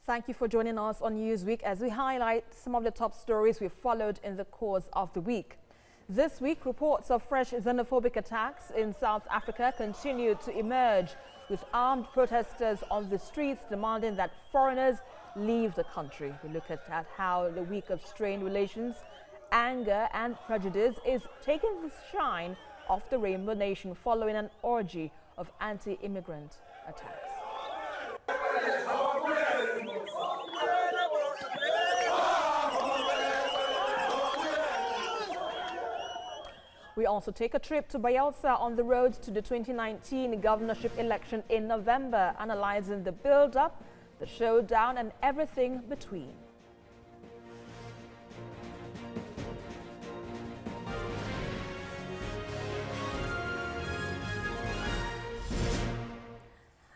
Thank you for joining us on Newsweek as we highlight some of the top stories we followed in the course of the week. This week, reports of fresh xenophobic attacks in South Africa continue to emerge, with armed protesters on the streets demanding that foreigners leave the country. We look at how the week of strained relations, anger and prejudice is taking the shine off the Rainbow Nation following an orgy of anti-immigrant attacks. We also take a trip to Bayelsa on the road to the 2019 governorship election in November, analyzing the build-up, the showdown and everything between.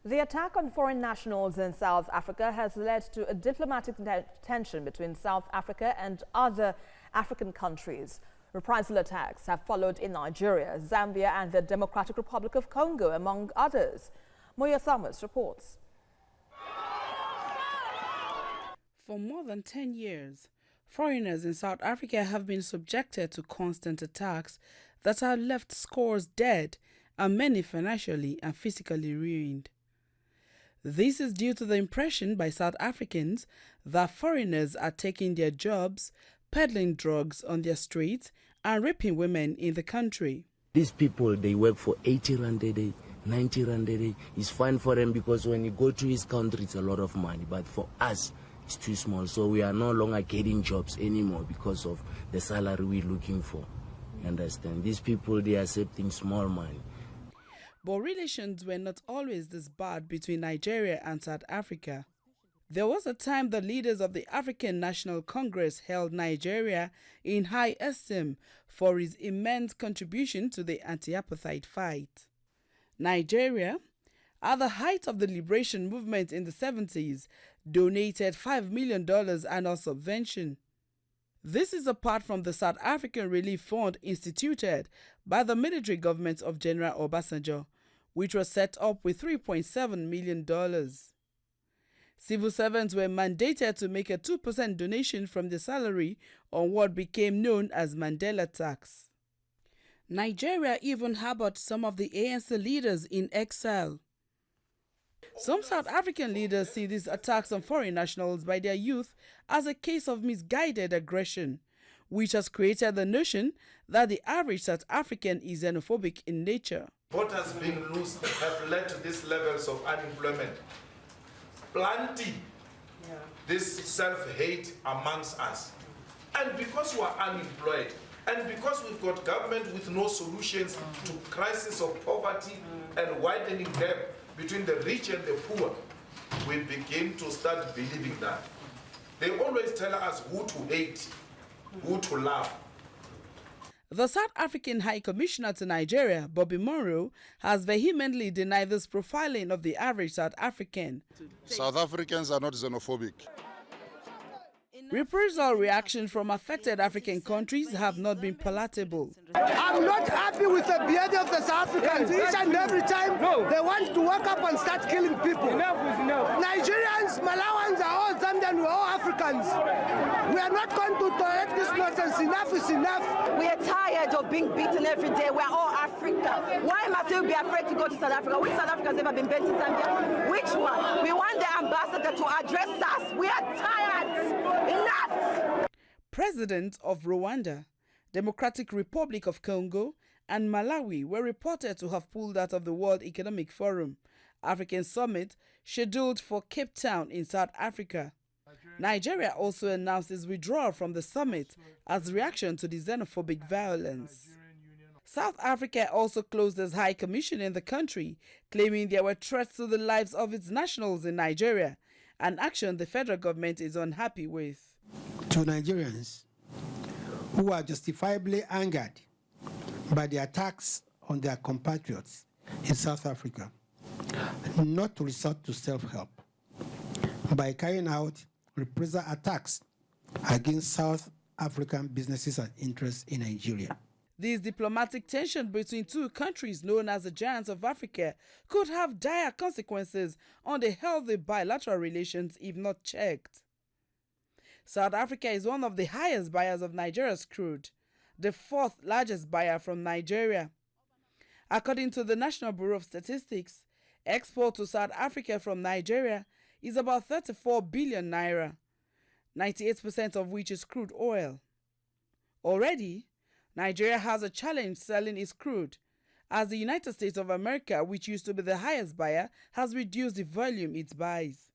The attack on foreign nationals in South Africa has led to a diplomatic tension between South Africa and other African countries. Reprisal attacks have followed in Nigeria, Zambia and the Democratic Republic of Congo, among others. Moya Thomas reports. For more than 10 years, foreigners in South Africa have been subjected to constant attacks that have left scores dead and many financially and physically ruined. This is due to the impression by South Africans that foreigners are taking their jobs, peddling drugs on their streets, and raping women in the country. These people, they work for 80 rand a day, 90 rand a day. It's fine for them because when you go to his country, it's a lot of money. But for us, it's too small. So we are no longer getting jobs anymore because of the salary we're looking for. You understand? These people, they are accepting small money. But relations were not always this bad between Nigeria and South Africa. There was a time the leaders of the African National Congress held Nigeria in high esteem for its immense contribution to the anti-apartheid fight. Nigeria, at the height of the liberation movement in the 70s, donated $5 million annual subvention. This is apart from the South African Relief Fund instituted by the military government of General Obasanjo, which was set up with $3.7 million. Civil servants were mandated to make a 2% donation from their salary on what became known as Mandela tax. Nigeria even harbored some of the ANC leaders in exile. Some South African leaders see these attacks on foreign nationals by their youth as a case of misguided aggression, which has created the notion that the average South African is xenophobic in nature. Voters being loose have led to these levels of unemployment, planting this self-hate amongst us. And because we are unemployed, and because we've got government with no solutions to crisis of poverty and widening gap between the rich and the poor, we begin to start believing that. They always tell us who to hate, who to love. The South African High Commissioner to Nigeria, Bobby Monroe, has vehemently denied this profiling of the average South African. South Africans are not xenophobic. Reprisal reactions from affected African countries have not been palatable. I'm not happy with the behavior of the South Africans. Each and every time they want to wake up and start killing people. Enough is enough. Nigerians, Malawans are all Zambian, we're all Africans. We are not going to tolerate this nonsense. Enough is enough. We are tired of being beaten every day. We are all Africa. Why must we be afraid to go to South Africa? Which South Africa has ever been beaten in Zambia? Which one? We want the ambassador to address us. We are tired. Enough! Presidents of Rwanda, Democratic Republic of Congo, and Malawi were reported to have pulled out of the World Economic Forum African Summit scheduled for Cape Town in South Africa. Nigeria also announced its withdrawal from the summit as reaction to the xenophobic violence. South Africa also closed its High Commission in the country, claiming there were threats to the lives of its nationals in Nigeria, an action the federal government is unhappy with. To Nigerians who are justifiably angered by the attacks on their compatriots in South Africa, not to resort to self-help by carrying out reprisal attacks against South African businesses and interests in Nigeria. This diplomatic tension between two countries known as the Giants of Africa could have dire consequences on the healthy bilateral relations if not checked. South Africa is one of the highest buyers of Nigeria's crude, the fourth largest buyer from Nigeria. According to the National Bureau of Statistics, export to South Africa from Nigeria is about 34 billion naira, 98% of which is crude oil. Already, Nigeria has a challenge selling its crude, as the United States of America, which used to be the highest buyer, has reduced the volume it buys.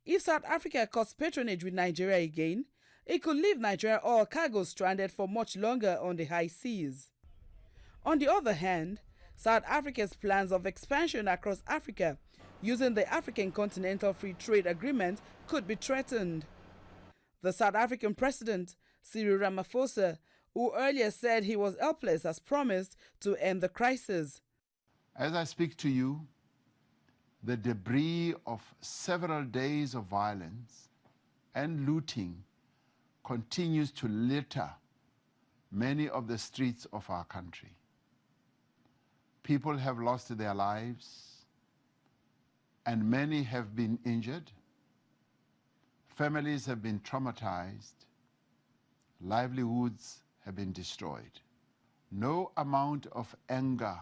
If South Africa cuts patronage with Nigeria again, it could leave Nigeria oil cargo stranded for much longer on the high seas. On the other hand, South Africa's plans of expansion across Africa using the African Continental Free Trade Agreement could be threatened. The South African president, Cyril Ramaphosa, who earlier said he was helpless, has promised to end the crisis. As I speak to you, the debris of several days of violence and looting continues to litter many of the streets of our country. People have lost their lives, and many have been injured. Families have been traumatized. Livelihoods have been destroyed. No amount of anger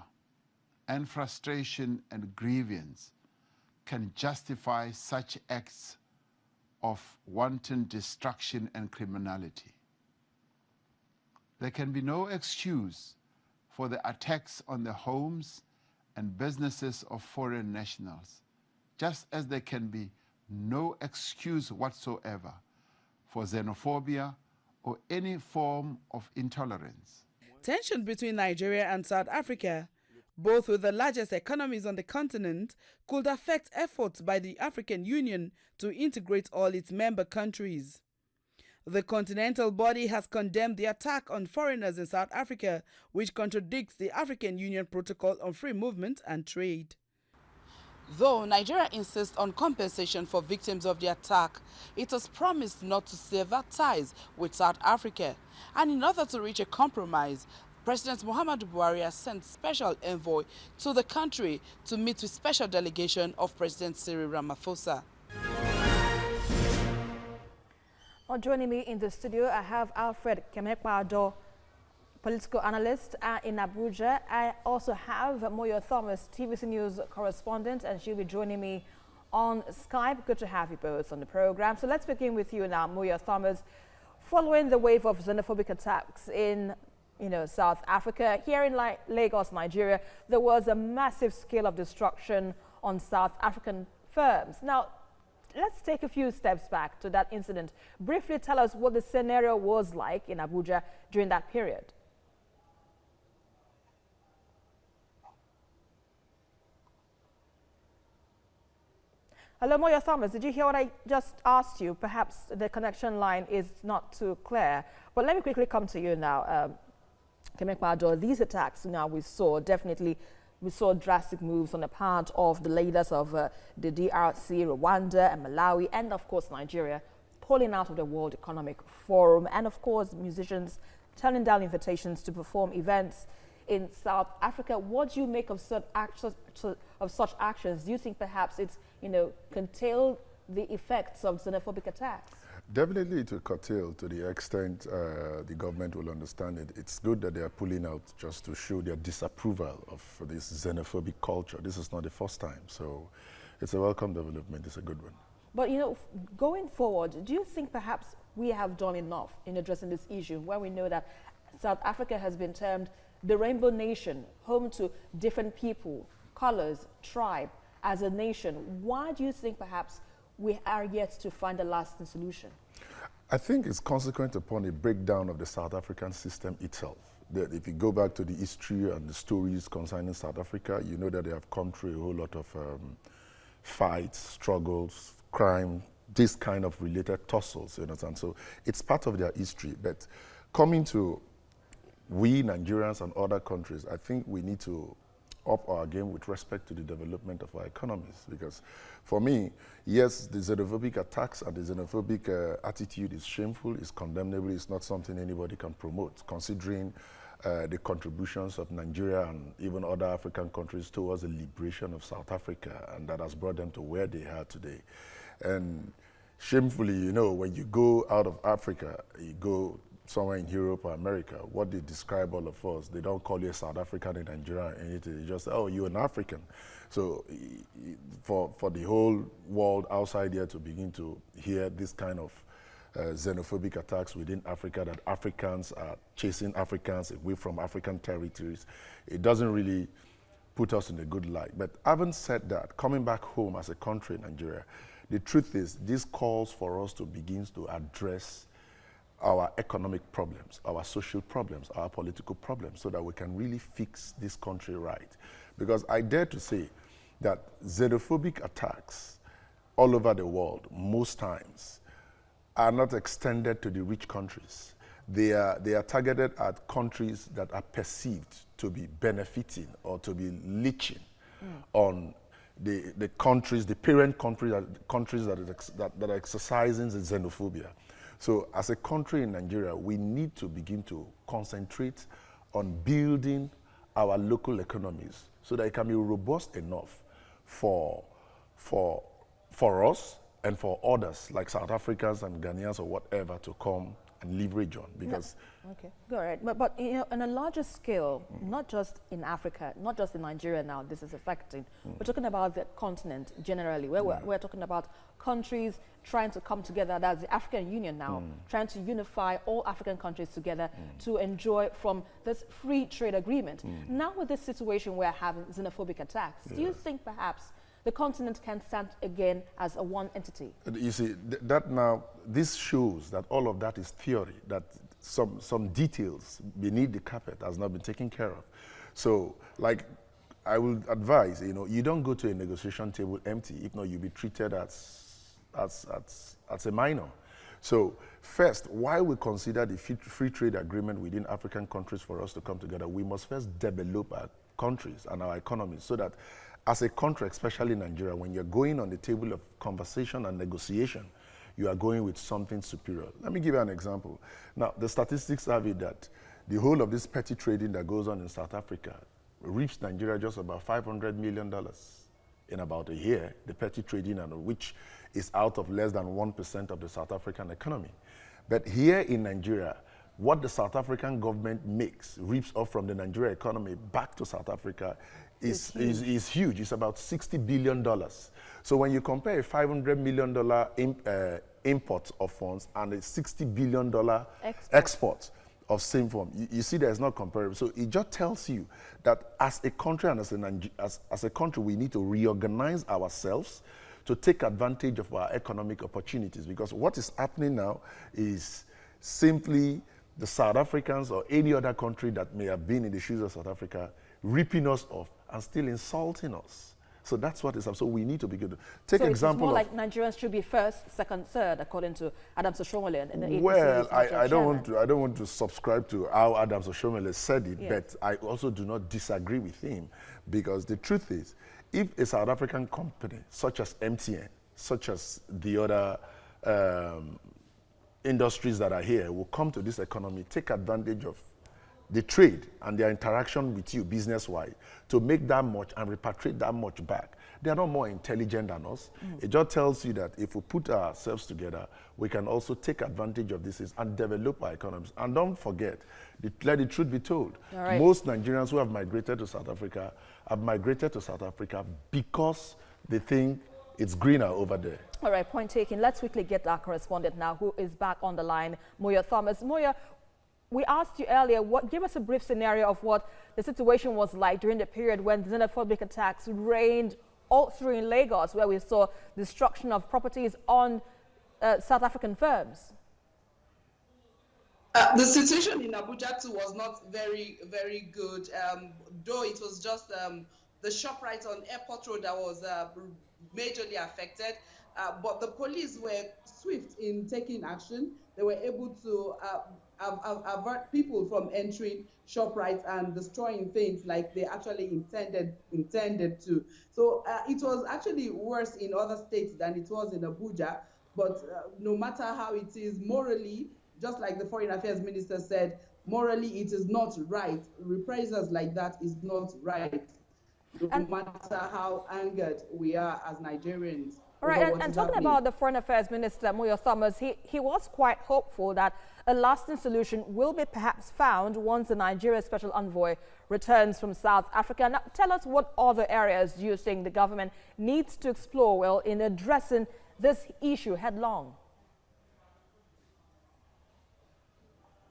and frustration and grievance can justify such acts of wanton destruction and criminality. There can be no excuse for the attacks on the homes and businesses of foreign nationals, just as there can be no excuse whatsoever for xenophobia or any form of intolerance. Tension between Nigeria and South Africa, both with the largest economies on the continent, could affect efforts by the African Union to integrate all its member countries. The continental body has condemned the attack on foreigners in South Africa, which contradicts the African Union Protocol on Free Movement and Trade. Though Nigeria insists on compensation for victims of the attack, it has promised not to sever ties with South Africa. And in order to reach a compromise, President Muhammadu Buhari has sent special envoy to the country to meet with special delegation of President Cyril Ramaphosa. Well, joining me in the studio, I have Alfred Kemepado, political analyst in Abuja. I also have Moyo Thomas, TVC News correspondent, and she'll be joining me on Skype. Good to have you both on the program. So let's begin with you now, Moyo Thomas. Following the wave of xenophobic attacks in South Africa, here in Lagos, Nigeria, there was a massive scale of destruction on South African firms. Now, let's take a few steps back to that incident. Briefly tell us what the scenario was like in Abuja during that period. Hello, Moyo Thomas. Did you hear what I just asked you? Perhaps the connection line is not too clear. But let me quickly come to you now, Kemepado. These attacks now we saw drastic moves on the part of the leaders of the DRC, Rwanda and Malawi, and of course Nigeria, pulling out of the World Economic Forum, and of course musicians turning down invitations to perform events in South Africa. What do you make of such actions? Do you think perhaps it's curtailed the effects of xenophobic attacks? Definitely it will curtail to the extent the government will understand it. It's good that they are pulling out just to show their disapproval of this xenophobic culture. This is not the first time, so it's a welcome development. It's a good one. But going forward, do you think perhaps we have done enough in addressing this issue, where we know that South Africa has been termed the Rainbow Nation, home to different people, colors, tribe, as a nation? Why do you think perhaps we are yet to find a lasting solution? I think it's consequent upon a breakdown of the South African system itself. That if you go back to the history and the stories concerning South Africa, you know that they have come through a whole lot of fights, struggles, crime, this kind of related tussles, you understand? So it's part of their history. But coming to we Nigerians and other countries, I think we need to up our game with respect to the development of our economies. Because for me, yes, the xenophobic attacks and the xenophobic attitude is shameful, is condemnable, it's not something anybody can promote, considering the contributions of Nigeria and even other African countries towards the liberation of South Africa, and that has brought them to where they are today. And shamefully, you know, when you go out of Africa, you go somewhere in Europe or America, what they describe all of us, they don't call you a South African in Nigeria or anything. They just say, oh, you're an African. So for the whole world outside here to begin to hear this kind of xenophobic attacks within Africa, that Africans are chasing Africans away from African territories, it doesn't really put us in a good light. But having said that, coming back home as a country, Nigeria, the truth is this calls for us to begin to address our economic problems, our social problems, our political problems, so that we can really fix this country right. Because I dare to say that xenophobic attacks all over the world, most times, are not extended to the rich countries. They are targeted at countries that are perceived to be benefiting or to be leeching on the countries, the parent countries that are exercising the xenophobia. So as a country in Nigeria, we need to begin to concentrate on building our local economies so that it can be robust enough for us and for others like South Africans and Ghanaians or whatever to come and leverage on. Because okay, go ahead. But you know, on a larger scale, not just in Africa, not just in Nigeria now, this is affecting. We're talking about the continent generally, where we're talking about countries trying to come together. That's the African Union now, trying to unify all African countries together to enjoy from this free trade agreement. Now with this situation we're having xenophobic attacks, do you think perhaps the continent can stand again as a one entity? you see, that now, this shows that all of that is theory, that some details beneath the carpet has not been taken care of. So, like, I will advise, you know, you don't go to a negotiation table empty. If not, you'll be treated as a minor. So, first, while we consider the free trade agreement within African countries for us to come together, we must first develop our countries and our economies so that as a country, especially Nigeria, when you're going on the table of conversation and negotiation, you are going with something superior. Let me give you an example. Now, the statistics have it that the whole of this petty trading that goes on in South Africa reached Nigeria just about $500 million in about a year, the petty trading, and which is out of less than 1% of the South African economy. But here in Nigeria, what the South African government makes, reaps off from the Nigeria economy back to South Africa is huge. It's about $60 billion. So when you compare a $500 million import of funds and a $60 billion export of same form, you see there's not comparable. So it just tells you that as a country and as a country, we need to reorganize ourselves to take advantage of our economic opportunities, because what is happening now is simply the South Africans or any other country that may have been in the shoes of South Africa ripping us off and still insulting us. So that's what is up. So we need to begin to take example. So it's more like Nigerians should be first, second, third, according to Adams Oshomole and the APC. Well, I don't want to subscribe to how Adams Oshomole said it, but I also do not disagree with him, because the truth is, if a South African company such as MTN, such as the other industries that are here, will come to this economy, take advantage of the trade and their interaction with you business-wise to make that much and repatriate that much back, they are not more intelligent than us. It just tells you that if we put ourselves together, we can also take advantage of this and develop our economies. And don't forget, let the truth be told, most Nigerians who have migrated to South Africa have migrated to South Africa because they think it's greener over there. All right, point taken. Let's quickly get our correspondent now, who is back on the line, Moya Thomas. Moya, we asked you earlier, give us a brief scenario of what the situation was like during the period when xenophobic attacks reigned all through in Lagos, where we saw destruction of properties on South African firms. The situation in Abuja too was not very, very good, though it was just the ShopRite on Airport Road that was majorly affected. But the police were swift in taking action. They were able to avert people from entering ShopRite and destroying things like they actually intended to. So it was actually worse in other states than it was in Abuja. But no matter how it is, morally, just like the Foreign Affairs Minister said, morally it is not right. Reprisals like that is not right, no matter how angered we are as Nigerians. All right, and talking about the Foreign Affairs Minister, Moyo Thomas, he was quite hopeful that a lasting solution will be perhaps found once the Nigeria Special Envoy returns from South Africa. Now, tell us what other areas you think the government needs to explore, well, in addressing this issue headlong.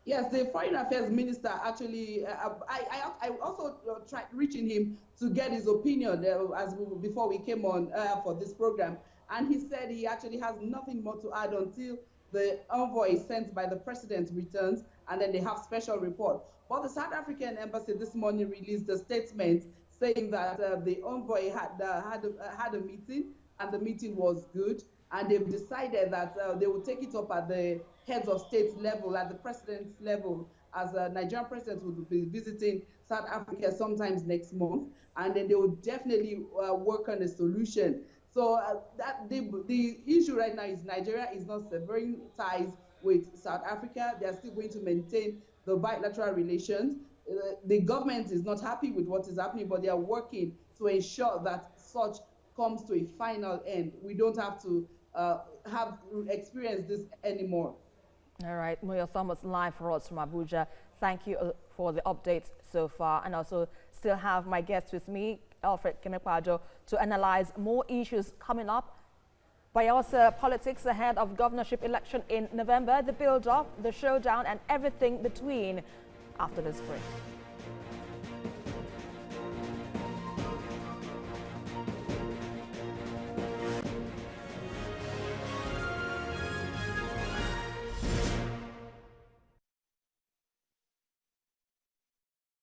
Yes, the Foreign Affairs Minister actually, I also tried reaching him to get his opinion before we came on for this program. And he said he actually has nothing more to add until the envoy sent by the president returns, and then they have special report. But the South African embassy this morning released a statement saying that the envoy had a meeting, and the meeting was good. And they've decided that they will take it up at the heads of state level, at the president's level, as the Nigerian president will be visiting South Africa sometimes next month. And then they will definitely work on a solution. So the issue right now is Nigeria is not severing ties with South Africa. They are still going to maintain the bilateral relations. The government is not happy with what is happening, but they are working to ensure that such comes to a final end. We don't have to have experienced this anymore. All right, Moyo Thomas live for us from Abuja. Thank you for the updates so far, and also still have my guest with me, Alfred Kemepado, to analyze more issues coming up. Bayelsa politics ahead of governorship election in November, the build-up, the showdown, and everything between after this break.